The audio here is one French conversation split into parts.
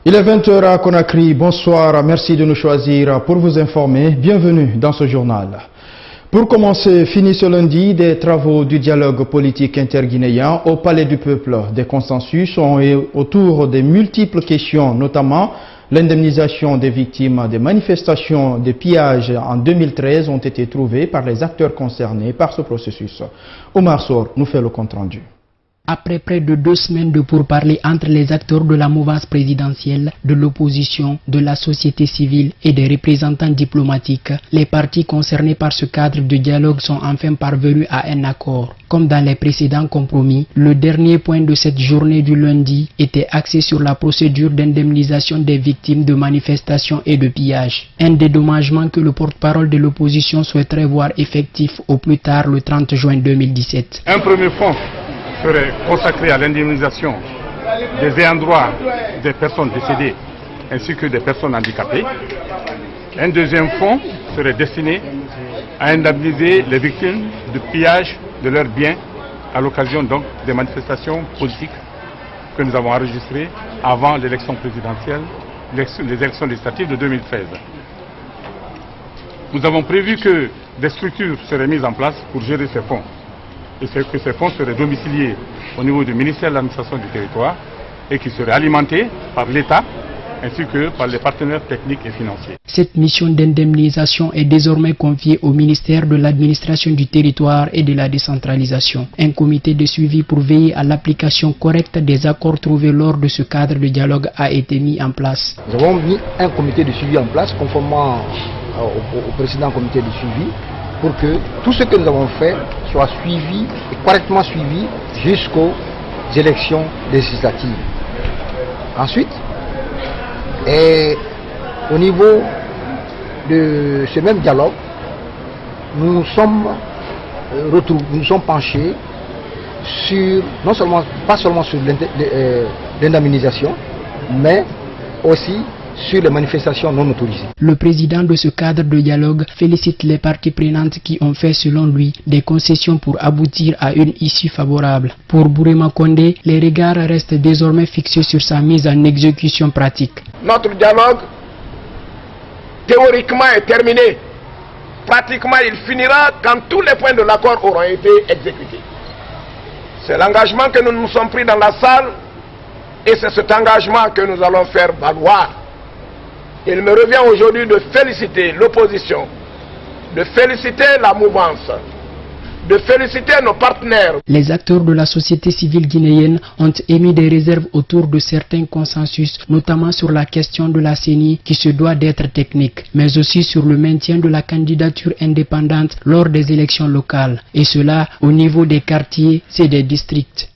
Il est 20h à Conakry. Bonsoir, merci de nous choisir pour vous informer. Bienvenue dans ce journal. Pour commencer, fini ce lundi des travaux du dialogue politique interguinéen au Palais du Peuple. Des consensus sont autour des multiples questions, notamment l'indemnisation des victimes des manifestations de pillage en 2013 ont été trouvées par les acteurs concernés par ce processus. Omar Sor nous fait le compte-rendu. Après près de 2 semaines de pourparlers entre les acteurs de la mouvance présidentielle, de l'opposition, de la société civile et des représentants diplomatiques, les partis concernés par ce cadre de dialogue sont enfin parvenus à un accord. Comme dans les précédents compromis, le dernier point de cette journée du lundi était axé sur la procédure d'indemnisation des victimes de manifestations et de pillages. Un dédommagement que le porte-parole de l'opposition souhaiterait voir effectif au plus tard le 30 juin 2017. Un premier fonds serait consacré à l'indemnisation des ayants droit des personnes décédées ainsi que des personnes handicapées. Un deuxième fonds serait destiné à indemniser les victimes de pillage de leurs biens à l'occasion donc des manifestations politiques que nous avons enregistrées avant l'élection présidentielle, les élections législatives de 2013. Nous avons prévu que des structures seraient mises en place pour gérer ces fonds. Et que ces fonds seraient domiciliés au niveau du ministère de l'administration du territoire et qui seraient alimentés par l'État ainsi que par les partenaires techniques et financiers. Cette mission d'indemnisation est désormais confiée au ministère de l'administration du territoire et de la décentralisation. Un comité de suivi pour veiller à l'application correcte des accords trouvés lors de ce cadre de dialogue a été mis en place. Nous avons mis un comité de suivi en place conformément au précédent comité de suivi, pour que tout ce que nous avons fait soit suivi et correctement suivi jusqu'aux élections législatives. Ensuite, au niveau de ce même dialogue, nous sommes penchés sur, pas seulement sur l'indemnisation, mais aussi sur les manifestations non autorisées. Le président de ce cadre de dialogue félicite les parties prenantes qui ont fait selon lui des concessions pour aboutir à une issue favorable. Pour Bourema Condé, les regards restent désormais fixés sur sa mise en exécution pratique. Notre dialogue, théoriquement, est terminé. Pratiquement, il finira quand tous les points de l'accord auront été exécutés. C'est l'engagement que nous nous sommes pris dans la salle et c'est cet engagement que nous allons faire valoir. Il me revient aujourd'hui de féliciter l'opposition, de féliciter la mouvance, de féliciter nos partenaires. Les acteurs de la société civile guinéenne ont émis des réserves autour de certains consensus, notamment sur la question de la CENI qui se doit d'être technique, mais aussi sur le maintien de la candidature indépendante lors des élections locales, et cela au niveau des quartiers et des districts.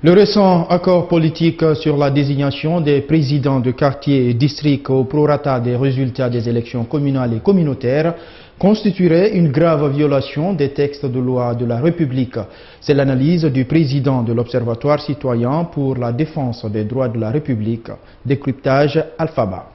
Le récent accord politique sur la désignation des présidents de quartiers et districts au prorata des résultats des élections communales et communautaires constituerait une grave violation des textes de loi de la République. C'est l'analyse du président de l'Observatoire citoyen pour la défense des droits de la République, décryptage Alphaba.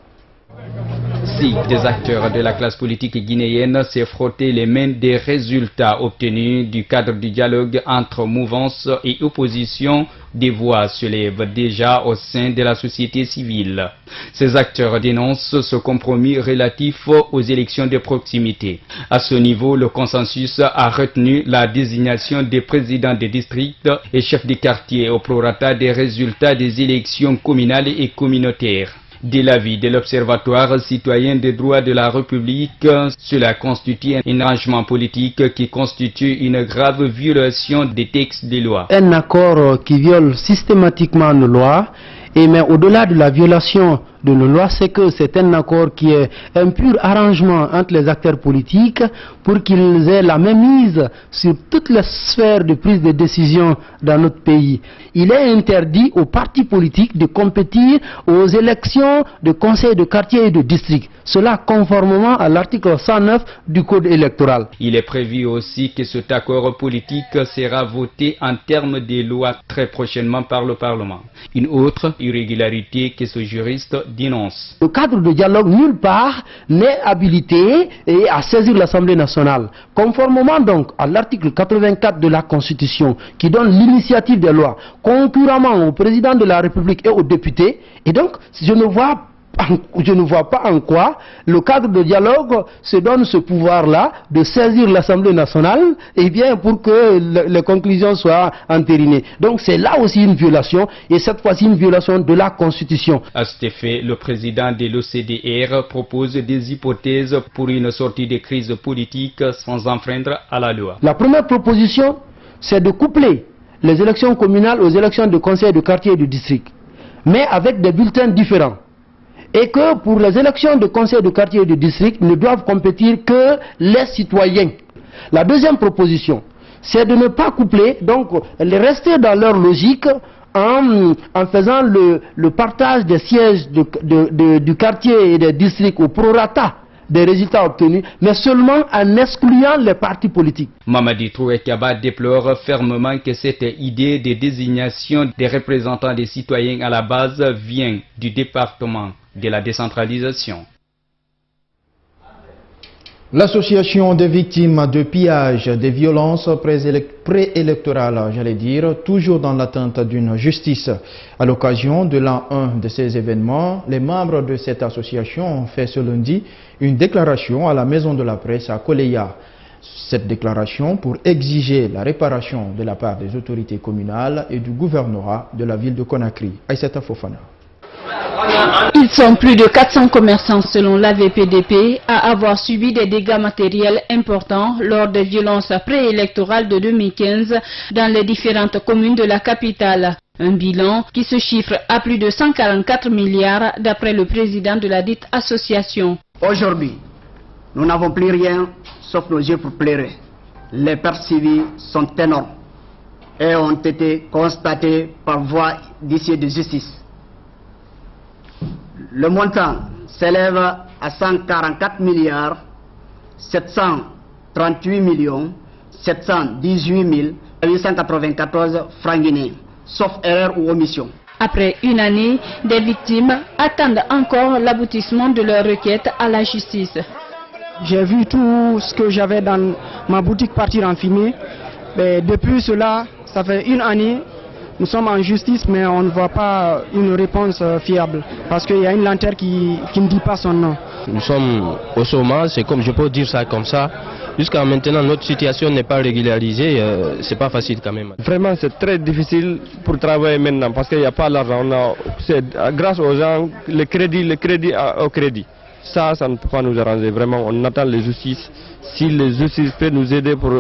Si des acteurs de la classe politique guinéenne s'est frotté les mains des résultats obtenus du cadre du dialogue entre mouvance et opposition, des voix se lèvent déjà au sein de la société civile. Ces acteurs dénoncent ce compromis relatif aux élections de proximité. À ce niveau, le consensus a retenu la désignation des présidents des districts et chefs de quartier au prorata des résultats des élections communales et communautaires. De l'avis de l'Observatoire citoyen des droits de la République, cela constitue un arrangement politique qui constitue une grave violation des textes des lois. Un accord qui viole systématiquement nos lois, mais au-delà de la violation de nos lois, c'est que c'est un accord qui est un pur arrangement entre les acteurs politiques pour qu'ils aient la mainmise sur toutes les sphères de prise de décision dans notre pays. Il est interdit aux partis politiques de compétir aux élections de conseils de quartier et de district. Cela conformément à l'article 109 du Code électoral. Il est prévu aussi que cet accord politique sera voté en termes de loi très prochainement par le Parlement. Une autre irrégularité que ce juriste dénonce. Le cadre de dialogue nulle part n'est habilité à saisir l'Assemblée nationale. Conformément donc à l'article 84 de la Constitution qui donne l'initiative des lois concurremment au président de la République et aux députés, et donc je ne vois pas en quoi le cadre de dialogue se donne ce pouvoir-là de saisir l'Assemblée nationale pour que les conclusions soient entérinées. Donc c'est là aussi une violation, et cette fois-ci une violation de la Constitution. À cet effet, le président de l'OCDR propose des hypothèses pour une sortie de crise politique sans enfreindre à la loi. La première proposition, c'est de coupler les élections communales aux élections de conseil de quartier et de district, mais avec des bulletins différents. Et que pour les élections de conseil de quartier et de district ne doivent compétir que les citoyens. La deuxième proposition, c'est de ne pas coupler, donc rester dans leur logique en faisant le partage des sièges du quartier et des districts au prorata des résultats obtenus, mais seulement en excluant les partis politiques. Mamadi Touré Kaba déplore fermement que cette idée de désignation des représentants des citoyens à la base vient du département de la décentralisation. L'association des victimes de pillage, des violences préélectorales, toujours dans l'attente d'une justice. À l'occasion de l'an 1 de ces événements, les membres de cette association ont fait ce lundi une déclaration à la Maison de la Presse à Koleya. Cette déclaration pour exiger la réparation de la part des autorités communales et du gouvernorat de la ville de Conakry. Aïssata Fofana. Ils sont plus de 400 commerçants selon l'AVPDP à avoir subi des dégâts matériels importants lors des violences préélectorales de 2015 dans les différentes communes de la capitale. Un bilan qui se chiffre à plus de 144 milliards d'après le président de la dite association. Aujourd'hui, nous n'avons plus rien sauf nos yeux pour pleurer. Les pertes civiles sont énormes et ont été constatées par voie d'huissier de justice. Le montant s'élève à 144 milliards 738 millions 718 894 francs guinéens, sauf erreur ou omission. Après une année, des victimes attendent encore l'aboutissement de leur requête à la justice. J'ai vu tout ce que j'avais dans ma boutique partir en fumée. Mais depuis cela, ça fait une année. Nous sommes en justice, mais on ne voit pas une réponse fiable, parce qu'il y a une lanterne qui ne dit pas son nom. Nous sommes au chômage, c'est comme je peux dire ça comme ça. Jusqu'à maintenant, notre situation n'est pas régularisée, c'est pas facile quand même. Vraiment, c'est très difficile pour travailler maintenant, parce qu'il n'y a pas l'argent. C'est grâce aux gens, le crédit au crédit. Ça ne peut pas nous arranger, vraiment. On attend les justices. Si les justices peuvent nous aider pour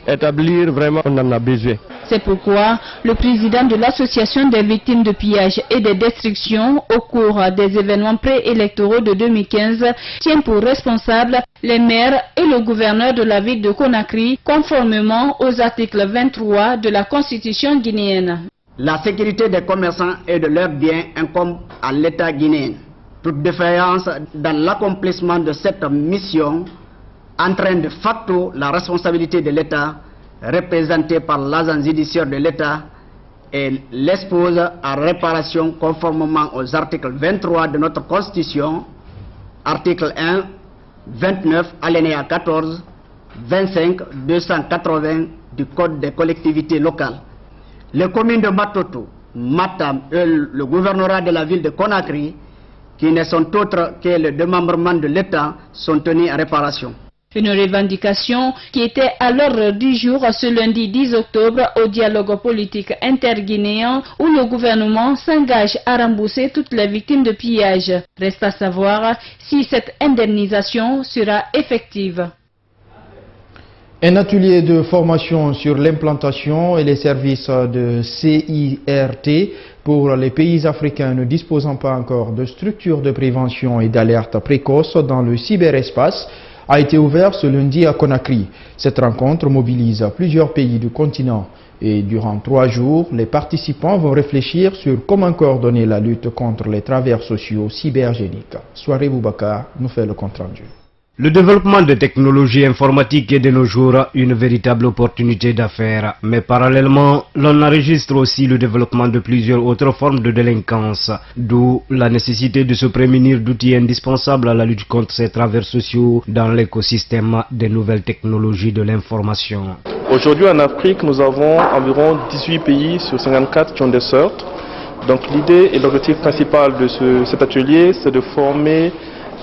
établir, vraiment, on en a besoin. C'est pourquoi le président de l'association des victimes de pillage et de destruction au cours des événements préélectoraux de 2015 tient pour responsable les maires et le gouverneur de la ville de Conakry, conformément aux articles 23 de la Constitution guinéenne. La sécurité des commerçants et de leurs biens incombe à l'État guinéen. Toute défaillance dans l'accomplissement de cette mission entraîne de facto la responsabilité de l'État, représentée par l'agent judiciaire de l'État, et l'expose à réparation conformément aux articles 23 de notre Constitution, article 1, 29, alinéa 14, 25, 280 du Code des collectivités locales. Les communes de Matoto, Matam et le gouvernorat de la ville de Conakry, qui ne sont autres que le démembrement de l'État, sont tenus à réparation. Une revendication qui était à l'ordre du jour ce lundi 10 octobre au dialogue politique interguinéen où le gouvernement s'engage à rembourser toutes les victimes de pillage. Reste à savoir si cette indemnisation sera effective. Un atelier de formation sur l'implantation et les services de CIRT pour les pays africains ne disposant pas encore de structures de prévention et d'alerte précoce dans le cyberespace a été ouvert ce lundi à Conakry. Cette rencontre mobilise plusieurs pays du continent et durant 3 jours, les participants vont réfléchir sur comment coordonner la lutte contre les travers sociaux cybergéniques. Soirée Boubacar nous fait le compte rendu. Le développement des technologies informatiques est de nos jours une véritable opportunité d'affaires, mais parallèlement, l'on enregistre aussi le développement de plusieurs autres formes de délinquance, d'où la nécessité de se prémunir d'outils indispensables à la lutte contre ces travers sociaux dans l'écosystème des nouvelles technologies de l'information. Aujourd'hui en Afrique, nous avons environ 18 pays sur 54 qui ont des CERT. Donc l'idée et l'objectif principal de cet atelier, c'est de former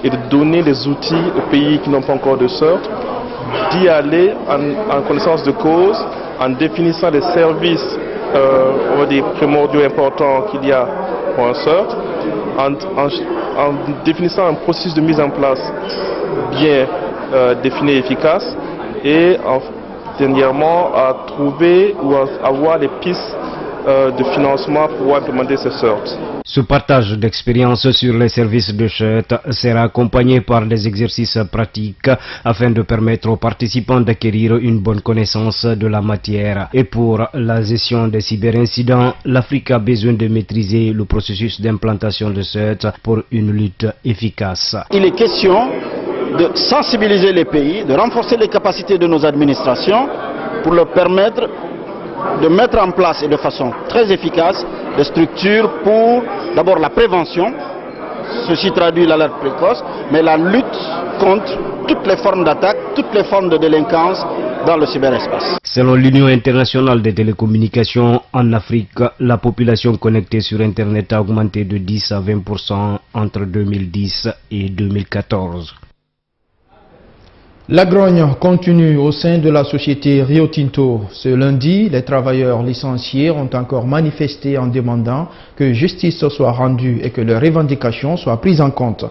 et de donner des outils aux pays qui n'ont pas encore de CERT, d'y aller en connaissance de cause, en définissant les services on va dire primordiaux importants qu'il y a pour un CERT, en définissant un processus de mise en place bien défini et efficace, et dernièrement à trouver ou à avoir les pistes de financement pour implémenter ces CERT. Ce partage d'expérience sur les services de CERT sera accompagné par des exercices pratiques afin de permettre aux participants d'acquérir une bonne connaissance de la matière. Et pour la gestion des cyberincidents, l'Afrique a besoin de maîtriser le processus d'implantation de CERT pour une lutte efficace. Il est question de sensibiliser les pays, de renforcer les capacités de nos administrations pour leur permettre de mettre en place et de façon très efficace des structures pour d'abord la prévention, ceci traduit l'alerte précoce, mais la lutte contre toutes les formes d'attaque, toutes les formes de délinquance dans le cyberespace. Selon l'Union internationale des télécommunications, en Afrique, la population connectée sur Internet a augmenté de 10 à 20% entre 2010 et 2014. La grogne continue au sein de la société Rio Tinto. Ce lundi, les travailleurs licenciés ont encore manifesté en demandant que justice soit rendue et que leurs revendications soient prises en compte.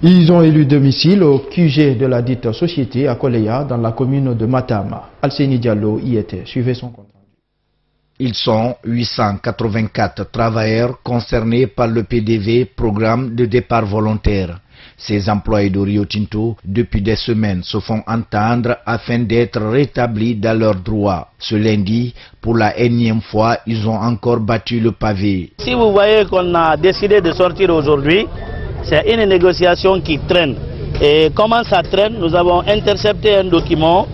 Ils ont élu domicile au QG de la dite société à Koleya dans la commune de Matama. Alseni Diallo y était. Suivez son compte. Ils sont 884 travailleurs concernés par le PDV, programme de départ volontaire. Ces employés de Rio Tinto, depuis des semaines, se font entendre afin d'être rétablis dans leurs droits. Ce lundi, pour la énième fois, ils ont encore battu le pavé. Si vous voyez qu'on a décidé de sortir aujourd'hui, c'est une négociation qui traîne. Et comment ça traîne? Nous avons intercepté un document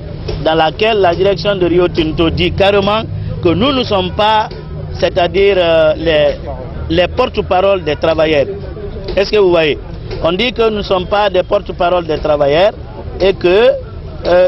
dans lequel la direction de Rio Tinto dit carrément que nous ne sommes pas, c'est-à-dire les porte-parole des travailleurs. Est-ce que vous voyez? On dit que nous ne sommes pas des porte-parole des travailleurs et que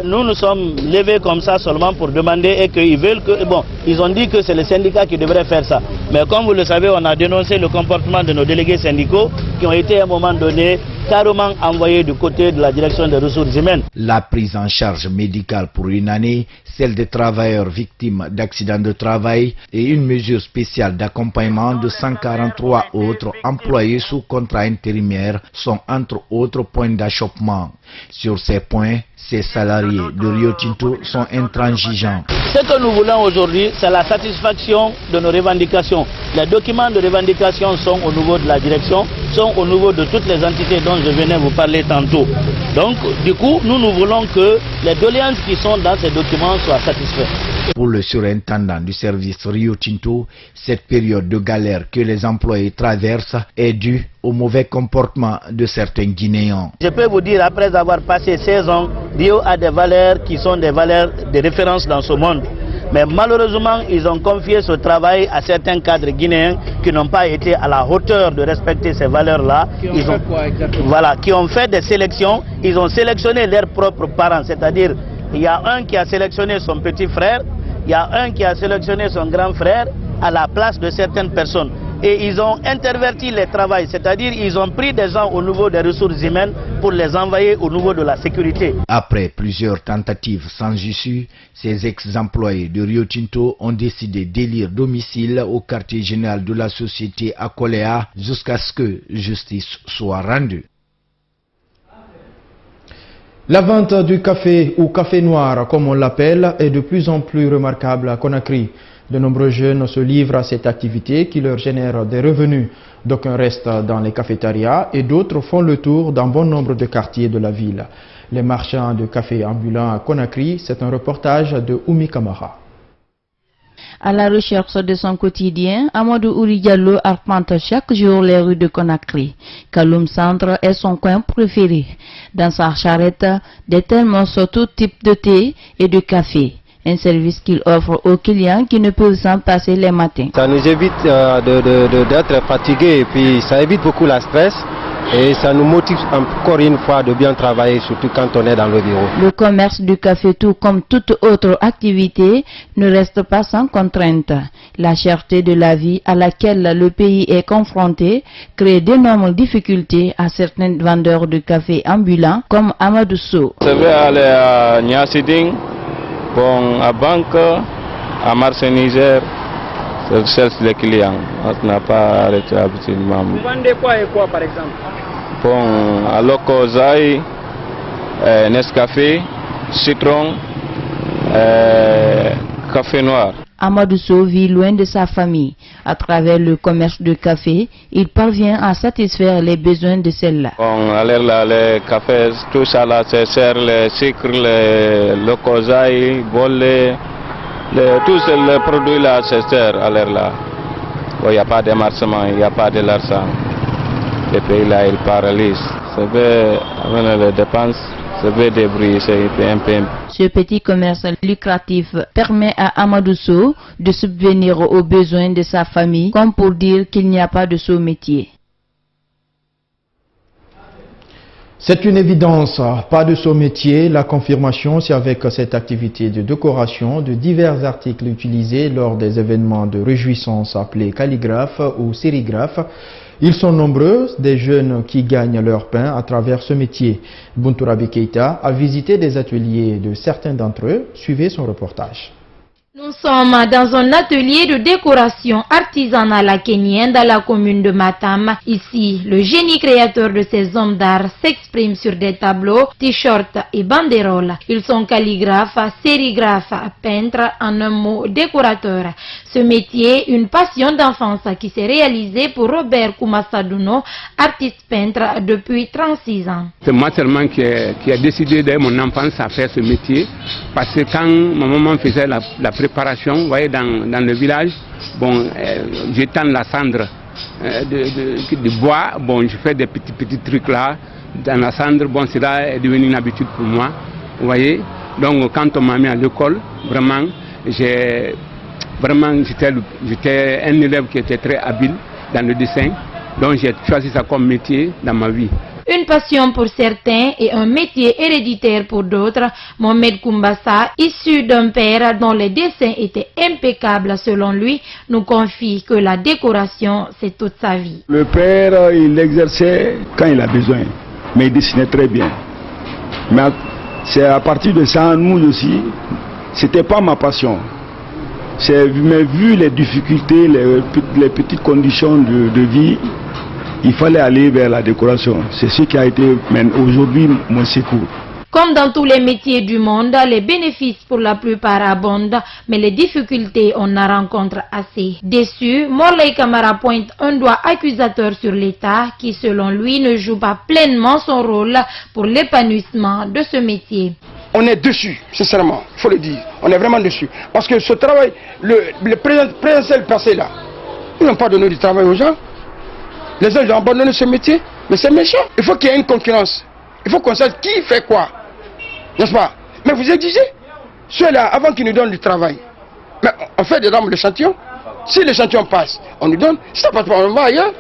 nous nous sommes levés comme ça seulement pour demander et qu'ils veulent que... Bon, ils ont dit que c'est les syndicats qui devraient faire ça. Mais comme vous le savez, on a dénoncé le comportement de nos délégués syndicaux qui ont été à un moment donné carrément envoyés du côté de la direction des ressources humaines. La prise en charge médicale pour une année, celle des travailleurs victimes d'accidents de travail et une mesure spéciale d'accompagnement de 143 autres employés sous contrat intérimaire sont entre autres points d'achoppement. Sur ces points, ces salariés de Rio Tinto sont intransigeants. Ce que nous voulons aujourd'hui, c'est la satisfaction de nos revendications. Les documents de revendication sont au niveau de la direction, sont au niveau de toutes les entités dont je venais vous parler tantôt. Donc, du coup, nous voulons que les doléances qui sont dans ces documents soient satisfaites. Pour le surintendant du service Rio Tinto, cette période de galère que les employés traversent est due au mauvais comportement de certains Guinéens. Je peux vous dire, après avoir passé 16 ans, Rio a des valeurs qui sont des valeurs de référence dans ce monde. Mais malheureusement, ils ont confié ce travail à certains cadres guinéens qui n'ont pas été à la hauteur de respecter ces valeurs-là. Voilà, qui ont fait des sélections, ils ont sélectionné leurs propres parents. C'est-à-dire, il y a un qui a sélectionné son petit frère, il y a un qui a sélectionné son grand frère à la place de certaines personnes. Et ils ont interverti les travails, c'est-à-dire ils ont pris des gens au niveau des ressources humaines pour les envoyer au niveau de la sécurité. Après plusieurs tentatives sans issue, ces ex-employés de Rio Tinto ont décidé d'élire domicile au quartier général de la société à Koleya jusqu'à ce que justice soit rendue. La vente du café ou café noir, comme on l'appelle, est de plus en plus remarquable à Conakry. De nombreux jeunes se livrent à cette activité qui leur génère des revenus. D'aucuns restent dans les cafétérias et d'autres font le tour dans bon nombre de quartiers de la ville. Les marchands de café ambulants à Conakry, c'est un reportage de Oumi Kamara. À la recherche de son quotidien, Amadou Ouri Diallo arpente chaque jour les rues de Conakry. Kaloum Centre est son coin préféré. Dans sa charrette, des thermos tout type de thé et de café. Un service qu'il offre aux clients qui ne peuvent s'en passer les matins. Ça nous évite d'être fatigués et puis ça évite beaucoup la stress. Et ça nous motive encore une fois de bien travailler, surtout quand on est dans le bureau. Le commerce du café, tout comme toute autre activité, ne reste pas sans contrainte. La cherté de la vie à laquelle le pays est confronté crée d'énormes difficultés à certains vendeurs de café ambulants comme Amadou Sow. Je vais aller à Niasiding, bon, à Banque, à Marseille Niger. Je cherche les clients. On n'a pas arrêté absolument. Vous vendez quoi et quoi par exemple? Bon, à Lokozai, Nescafé, citron, café noir. Amadou Sow vit loin de sa famille. À travers le commerce de café, il parvient à satisfaire les besoins de celle-là. Bon, alors là, les cafés, tout ça là, c'est cher, le sucre, le Lokozai, bolé. Tous les produits là, c'est cher à l'air là. Il n'y a pas de démarchement, il n'y a pas de l'argent. Les pays là, ils paralysent. Ça veut amener les dépenses, ça veut débrouiller, c'est un peu. Ce petit commerce lucratif permet à Amadou Sow de subvenir aux besoins de sa famille, comme pour dire qu'il n'y a pas de sous-métier. C'est une évidence, pas de sous-métier. La confirmation, c'est avec cette activité de décoration de divers articles utilisés lors des événements de réjouissance appelés calligraphes ou sérigraphes. Ils sont nombreux, des jeunes qui gagnent leur pain à travers ce métier. Buntourabi Keita a visité des ateliers de certains d'entre eux. Suivez son reportage. Nous sommes dans un atelier de décoration artisanale kenyenne dans la commune de Matam. Ici, le génie créateur de ces hommes d'art s'exprime sur des tableaux, t-shirts et banderoles. Ils sont calligraphes, sérigraphes, peintres, en un mot décorateurs. Ce métier, une passion d'enfance qui s'est réalisée pour Robert Koumassaduno, artiste peintre depuis 36 ans. C'est moi seulement qui a décidé dès mon enfance à faire ce métier, parce que quand ma maman faisait la préparation, vous voyez, dans le village, bon, j'étends la cendre de bois, bon, je fais des petits trucs là, dans la cendre, bon, cela est devenu une habitude pour moi, vous voyez. Donc, quand on m'a mis à l'école, vraiment, j'étais un élève qui était très habile dans le dessin, donc j'ai choisi ça comme métier dans ma vie. Une passion pour certains et un métier héréditaire pour d'autres. Mohamed Koumbassa, issu d'un père dont les dessins étaient impeccables selon lui, nous confie que la décoration, c'est toute sa vie. Le père, il exerçait quand il a besoin, mais il dessinait très bien. Mais c'est à partir de ça, nous aussi, c'était pas ma passion. Mais vu les difficultés, les petites conditions de vie, il fallait aller vers la décoration. C'est ce qui a été aujourd'hui mon secours. Comme dans tous les métiers du monde, les bénéfices pour la plupart abondent, mais les difficultés, on en rencontre assez. Déçu, Morley Camara pointe un doigt accusateur sur l'État qui, selon lui, ne joue pas pleinement son rôle pour l'épanouissement de ce métier. On est dessus, sincèrement, il faut le dire. On est vraiment dessus. Parce que ce travail, le présidentiel passé là, ils n'ont pas donné du travail aux gens. Les gens ont abandonné ce métier, mais c'est méchant. Il faut qu'il y ait une concurrence. Il faut qu'on sache qui fait quoi. N'est-ce pas? Mais vous exigez. Ceux-là, avant qu'ils nous donnent du travail, mais on fait dedans l'échantillon. Si l'échantillon passe, on nous donne. Si ça passe pas, on va ailleurs.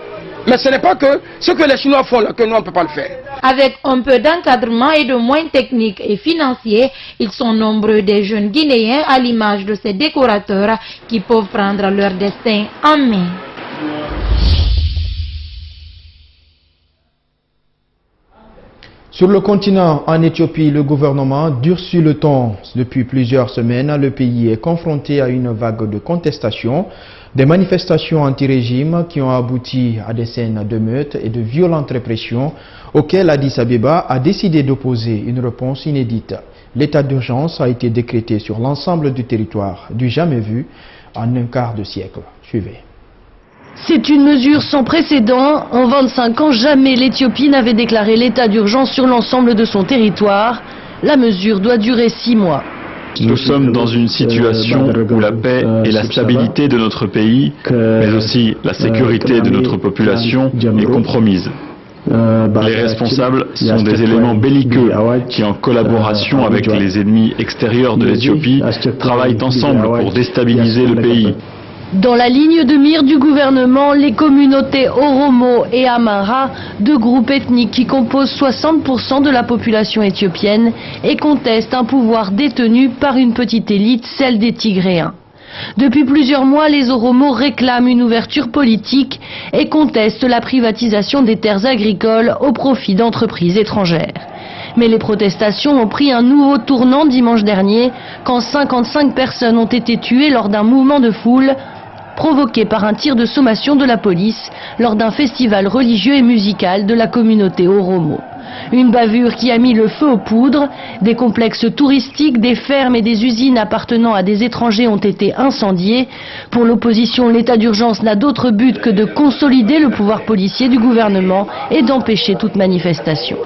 Mais ce n'est pas que ce que les Chinois font là, que nous on ne peut pas le faire. Avec un peu d'encadrement et de moyens techniques et financiers, ils sont nombreux des jeunes Guinéens à l'image de ces décorateurs qui peuvent prendre leur destin en main. Sur le continent, en Éthiopie, le gouvernement durcit le ton. Depuis plusieurs semaines, le pays est confronté à une vague de contestation, des manifestations anti-régime qui ont abouti à des scènes de meute et de violentes répressions auxquelles Addis Abeba a décidé d'opposer une réponse inédite. L'état d'urgence a été décrété sur l'ensemble du territoire, du jamais vu en un quart de siècle. Suivez. C'est une mesure sans précédent. En 25 ans, jamais l'Éthiopie n'avait déclaré l'état d'urgence sur l'ensemble de son territoire. La mesure doit durer 6 mois. Nous sommes dans une situation où la paix et la stabilité de notre pays, mais aussi la sécurité de notre population est compromise. Les responsables sont des éléments belliqueux qui, en collaboration avec les ennemis extérieurs de l'Éthiopie, travaillent ensemble pour déstabiliser le pays. Dans la ligne de mire du gouvernement, les communautés Oromo et Amhara, deux groupes ethniques qui composent 60% de la population éthiopienne et contestent un pouvoir détenu par une petite élite, celle des Tigréens. Depuis plusieurs mois, les Oromo réclament une ouverture politique et contestent la privatisation des terres agricoles au profit d'entreprises étrangères. Mais les protestations ont pris un nouveau tournant dimanche dernier, quand 55 personnes ont été tuées lors d'un mouvement de foule provoqué par un tir de sommation de la police lors d'un festival religieux et musical de la communauté Oromo. Une bavure qui a mis le feu aux poudres. Des complexes touristiques, des fermes et des usines appartenant à des étrangers ont été incendiés. Pour l'opposition, l'état d'urgence n'a d'autre but que de consolider le pouvoir policier du gouvernement et d'empêcher toute manifestation.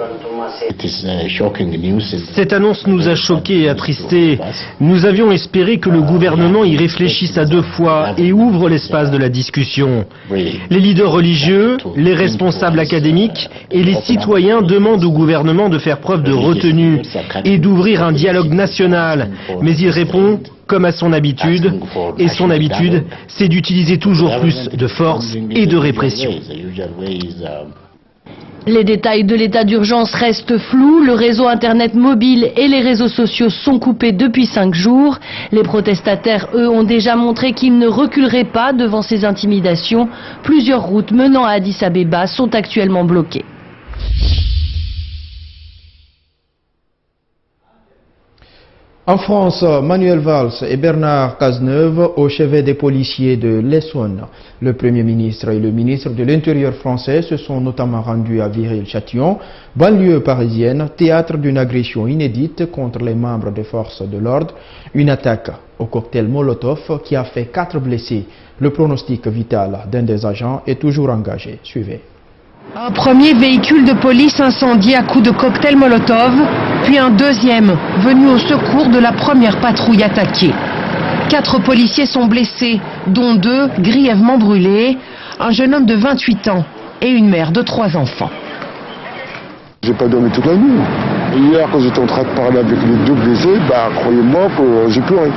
Cette annonce nous a choqués et attristés. Nous avions espéré que le gouvernement y réfléchisse à deux fois et ouvre l'espace de la discussion. Les leaders religieux, les responsables académiques et les citoyens demandent au gouvernement de faire preuve de retenue et d'ouvrir un dialogue national. Mais il répond comme à son habitude, et son habitude, c'est d'utiliser toujours plus de force et de répression. Les détails de l'état d'urgence restent flous. Le réseau Internet mobile et les réseaux sociaux sont coupés depuis 5 jours. Les protestataires, eux, ont déjà montré qu'ils ne reculeraient pas devant ces intimidations. Plusieurs routes menant à Addis Abeba sont actuellement bloquées. En France, Manuel Valls et Bernard Cazeneuve au chevet des policiers de l'Essonne. Le Premier ministre et le ministre de l'Intérieur français se sont notamment rendus à Viry-le-Châtillon, banlieue parisienne, théâtre d'une agression inédite contre les membres des forces de l'ordre. Une attaque au cocktail Molotov qui a fait 4 blessés. Le pronostic vital d'un des agents est toujours engagé. Suivez. Un premier véhicule de police incendié à coups de cocktail Molotov, puis un deuxième venu au secours de la première patrouille attaquée. 4 policiers sont blessés, dont 2 grièvement brûlés, un jeune homme de 28 ans et une mère de 3 enfants. J'ai pas dormi toute la nuit. Hier, quand j'étais en train de parler avec les 2 blessés, croyez-moi que j'ai pleuré.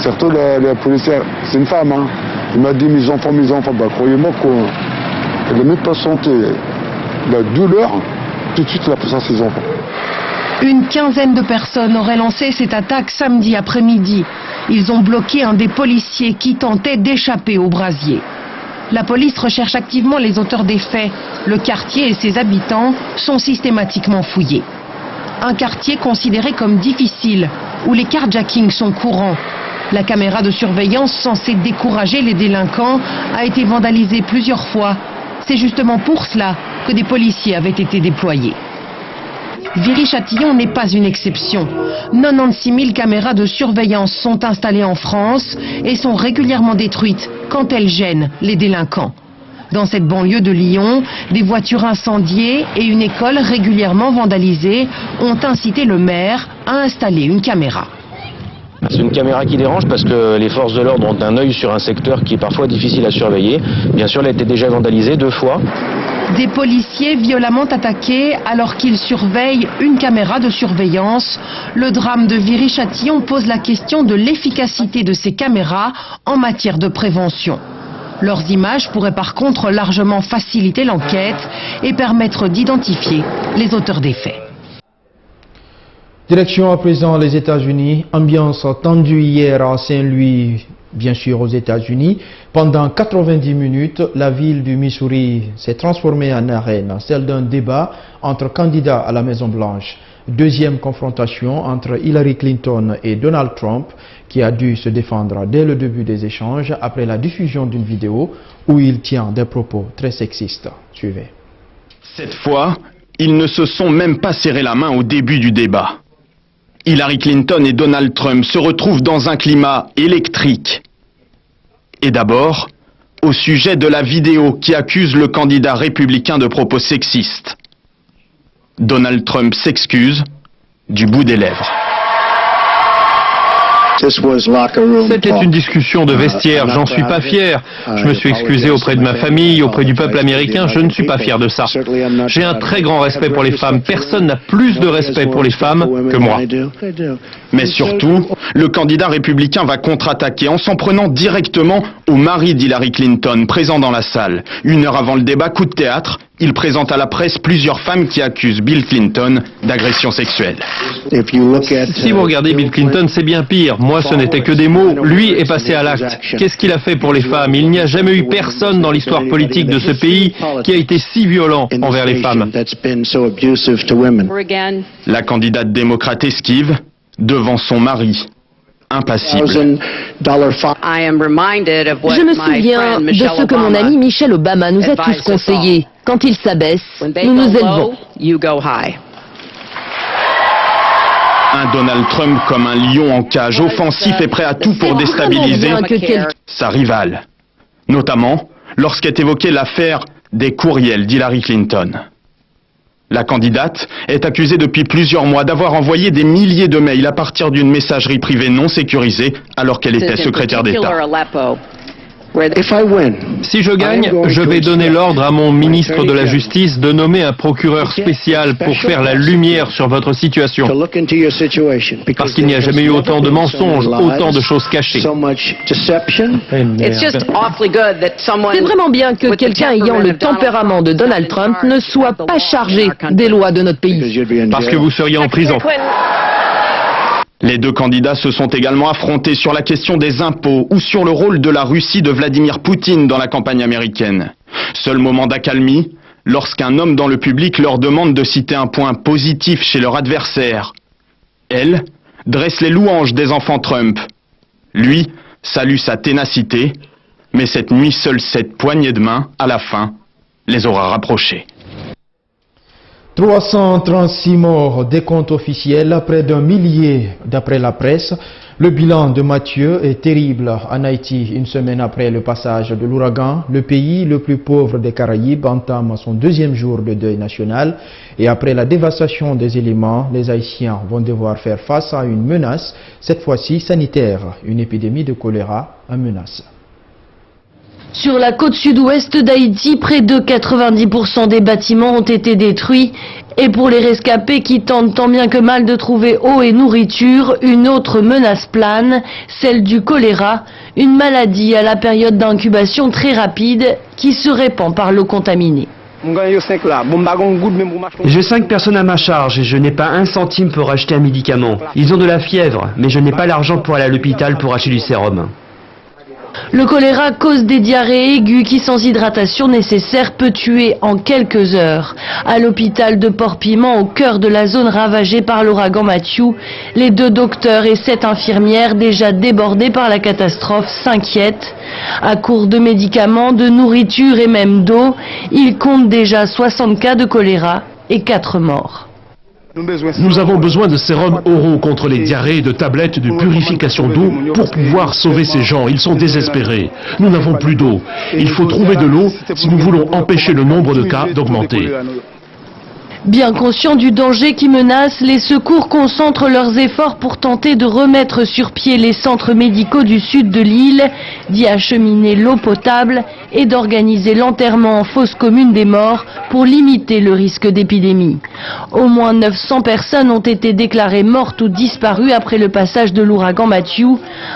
Surtout la policière, c'est une femme, hein. Il m'a dit mes enfants, croyez-moi qu'elle n'a même pas senti la douleur, tout de suite elle a pensé à ses enfants. Une quinzaine de personnes auraient lancé cette attaque samedi après-midi. Ils ont bloqué un des policiers qui tentait d'échapper au brasier. La police recherche activement les auteurs des faits. Le quartier et ses habitants sont systématiquement fouillés. Un quartier considéré comme difficile, où les carjackings sont courants. La caméra de surveillance censée décourager les délinquants a été vandalisée plusieurs fois. C'est justement pour cela que des policiers avaient été déployés. Viry-Châtillon n'est pas une exception. 96 000 caméras de surveillance sont installées en France et sont régulièrement détruites quand elles gênent les délinquants. Dans cette banlieue de Lyon, des voitures incendiées et une école régulièrement vandalisée ont incité le maire à installer une caméra. C'est une caméra qui dérange parce que les forces de l'ordre ont un œil sur un secteur qui est parfois difficile à surveiller. Bien sûr, elle a été déjà vandalisée 2 fois. Des policiers violemment attaqués alors qu'ils surveillent une caméra de surveillance. Le drame de Viry-Châtillon pose la question de l'efficacité de ces caméras en matière de prévention. Leurs images pourraient par contre largement faciliter l'enquête et permettre d'identifier les auteurs des faits. Direction à présent les États-Unis. Ambiance tendue hier à Saint-Louis, bien sûr aux États-Unis. Pendant 90 minutes, la ville du Missouri s'est transformée en arène, celle d'un débat entre candidats à la Maison-Blanche. Deuxième confrontation entre Hillary Clinton et Donald Trump, qui a dû se défendre dès le début des échanges après la diffusion d'une vidéo où il tient des propos très sexistes. Suivez. Cette fois, ils ne se sont même pas serré la main au début du débat. Hillary Clinton et Donald Trump se retrouvent dans un climat électrique. Et d'abord, au sujet de la vidéo qui accuse le candidat républicain de propos sexistes. Donald Trump s'excuse du bout des lèvres. C'était une discussion de vestiaire, j'en suis pas fier. Je me suis excusé auprès de ma famille, auprès du peuple américain, je ne suis pas fier de ça. J'ai un très grand respect pour les femmes, personne n'a plus de respect pour les femmes que moi. Mais surtout, le candidat républicain va contre-attaquer en s'en prenant directement au mari d'Hillary Clinton, présent dans la salle. 1 heure avant le débat, coup de théâtre, il présente à la presse plusieurs femmes qui accusent Bill Clinton d'agression sexuelle. Si vous regardez Bill Clinton, c'est bien pire. Moi, ce n'était que des mots. Lui est passé à l'acte. Qu'est-ce qu'il a fait pour les femmes? Il n'y a jamais eu personne dans l'histoire politique de ce pays qui a été si violent envers les femmes. La candidate démocrate esquive devant son mari, impassible. Je me souviens de ce que mon ami Michelle Obama nous a tous conseillé. Quand il s'abaisse, nous nous élevons. Un Donald Trump comme un lion en cage, offensif et prêt à tout pour déstabiliser sa rivale. Notamment lorsqu'est évoquée l'affaire des courriels d'Hillary Clinton. La candidate est accusée depuis plusieurs mois d'avoir envoyé des milliers de mails à partir d'une messagerie privée non sécurisée alors qu'elle était secrétaire d'État. Si je gagne, je vais donner l'ordre à mon ministre de la Justice de nommer un procureur spécial pour faire la lumière sur votre situation. Parce qu'il n'y a jamais eu autant de mensonges, autant de choses cachées. C'est vraiment bien que quelqu'un ayant le tempérament de Donald Trump ne soit pas chargé des lois de notre pays. Parce que vous seriez en prison. Les deux candidats se sont également affrontés sur la question des impôts ou sur le rôle de la Russie de Vladimir Poutine dans la campagne américaine. Seul moment d'accalmie, lorsqu'un homme dans le public leur demande de citer un point positif chez leur adversaire. Elle dresse les louanges des enfants Trump. Lui salue sa ténacité, mais cette nuit, seule cette poignée de main, à la fin, les aura rapprochés. 336 morts, décompte officiel, près d'1 millier d'après la presse. Le bilan de Mathieu est terrible en Haïti. 1 semaine après le passage de l'ouragan, le pays le plus pauvre des Caraïbes entame son 2e jour de deuil national. Et après la dévastation des éléments, les Haïtiens vont devoir faire face à une menace, cette fois-ci sanitaire. Une épidémie de choléra en menace. Sur la côte sud-ouest d'Haïti, près de 90% des bâtiments ont été détruits. Et pour les rescapés qui tentent tant bien que mal de trouver eau et nourriture, une autre menace plane, celle du choléra, une maladie à la période d'incubation très rapide qui se répand par l'eau contaminée. J'ai 5 personnes à ma charge et je n'ai pas 1 centime pour acheter un médicament. Ils ont de la fièvre, mais je n'ai pas l'argent pour aller à l'hôpital pour acheter du sérum. Le choléra cause des diarrhées aiguës qui, sans hydratation nécessaire, peut tuer en quelques heures. À l'hôpital de Port-Piment, au cœur de la zone ravagée par l'ouragan Mathieu, les 2 docteurs et 7 infirmières, déjà débordés par la catastrophe, s'inquiètent. À court de médicaments, de nourriture et même d'eau, ils comptent déjà 60 cas de choléra et 4 morts. Nous avons besoin de sérums oraux contre les diarrhées et de tablettes de purification d'eau pour pouvoir sauver ces gens. Ils sont désespérés. Nous n'avons plus d'eau. Il faut trouver de l'eau si nous voulons empêcher le nombre de cas d'augmenter. Bien conscients du danger qui menace, les secours concentrent leurs efforts pour tenter de remettre sur pied les centres médicaux du sud de l'île, d'y acheminer l'eau potable et d'organiser l'enterrement en fosse commune des morts pour limiter le risque d'épidémie. Au moins 900 personnes ont été déclarées mortes ou disparues après le passage de l'ouragan Mathieu,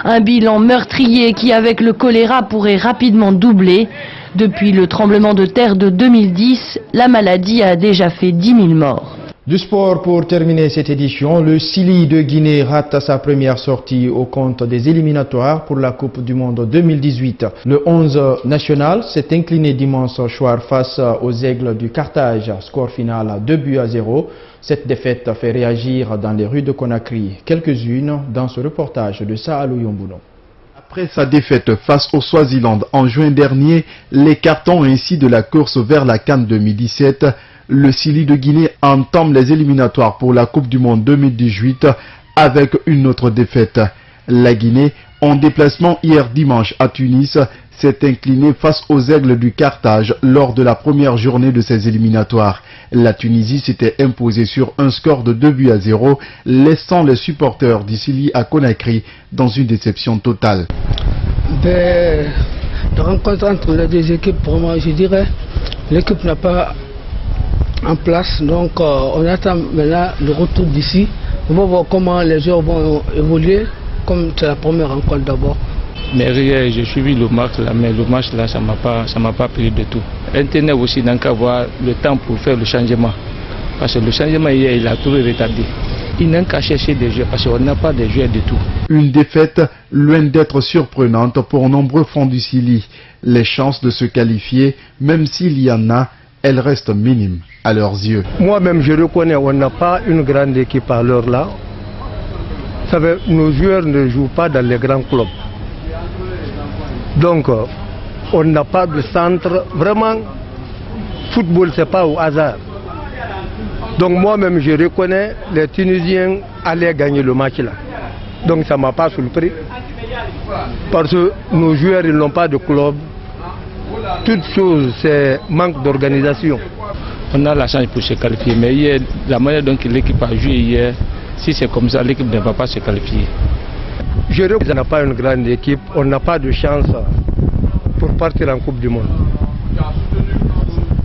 un bilan meurtrier qui avec le choléra pourrait rapidement doubler. Depuis le tremblement de terre de 2010, la maladie a déjà fait 10 000 morts. Du sport pour terminer cette édition, le Sili de Guinée rate sa première sortie au compte des éliminatoires pour la Coupe du Monde 2018. Le 11 national s'est incliné dimanche soir face aux Aigles du Carthage, score final 2-0. Cette défaite fait réagir dans les rues de Conakry. Quelques-unes dans ce reportage de Saalou Yomboulon. Après sa défaite face au Swaziland en juin dernier, les cartons ainsi de la course vers la CAN 2017, le Sili de Guinée entame les éliminatoires pour la Coupe du Monde 2018 avec une autre défaite. La Guinée, en déplacement hier dimanche à Tunis, s'est inclinée face aux Aigles du Carthage lors de la première journée de ces éliminatoires. La Tunisie s'était imposée sur un score de 2-0, laissant les supporters d'Issili à Conakry dans une déception totale. La rencontre entre les deux équipes, pour moi, je dirais, l'équipe n'a pas en place, donc on attend maintenant le retour d'ici. On va voir comment les joueurs vont évoluer, comme c'est la première rencontre d'abord. Mais hier, j'ai suivi le match là, mais le match là, ça m'a pas plu du tout. Internet aussi n'a qu'à avoir le temps pour faire le changement. Parce que le changement hier, il a tout retardé. Il n'a qu'à chercher des joueurs, parce qu'on n'a pas de joueurs du tout. Une défaite loin d'être surprenante pour nombreux fans du Sili. Les chances de se qualifier, même s'il y en a, elles restent minimes à leurs yeux. Moi-même, je reconnais, on n'a pas une grande équipe à l'heure là. Nos joueurs ne jouent pas dans les grands clubs. Donc, on n'a pas de centre. Vraiment, football, c'est pas au hasard. Donc, moi-même, je reconnais, les Tunisiens allaient gagner le match là. Donc, ça ne m'a pas surpris. Parce que nos joueurs, ils n'ont pas de club. Toute chose, c'est manque d'organisation. On a la chance pour se qualifier, mais hier, la manière dont l'équipe a joué hier, si c'est comme ça, l'équipe ne va pas se qualifier. Je reconnais qu'on n'a pas une grande équipe, on n'a pas de chance pour partir en Coupe du Monde.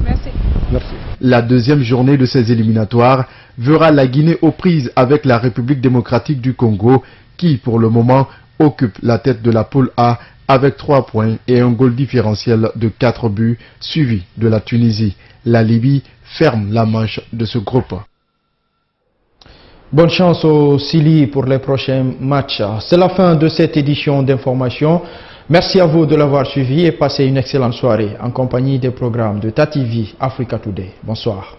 Merci. Merci. La deuxième journée de ces éliminatoires verra la Guinée aux prises avec la République démocratique du Congo, qui pour le moment occupe la tête de la poule A avec 3 points et un goal différentiel de 4 buts, suivi de la Tunisie. La Libye ferme la manche de ce groupe. Bonne chance au Sili pour les prochains matchs. C'est la fin de cette édition d'information. Merci à vous de l'avoir suivi et passez une excellente soirée en compagnie des programmes de TATV Africa Today. Bonsoir.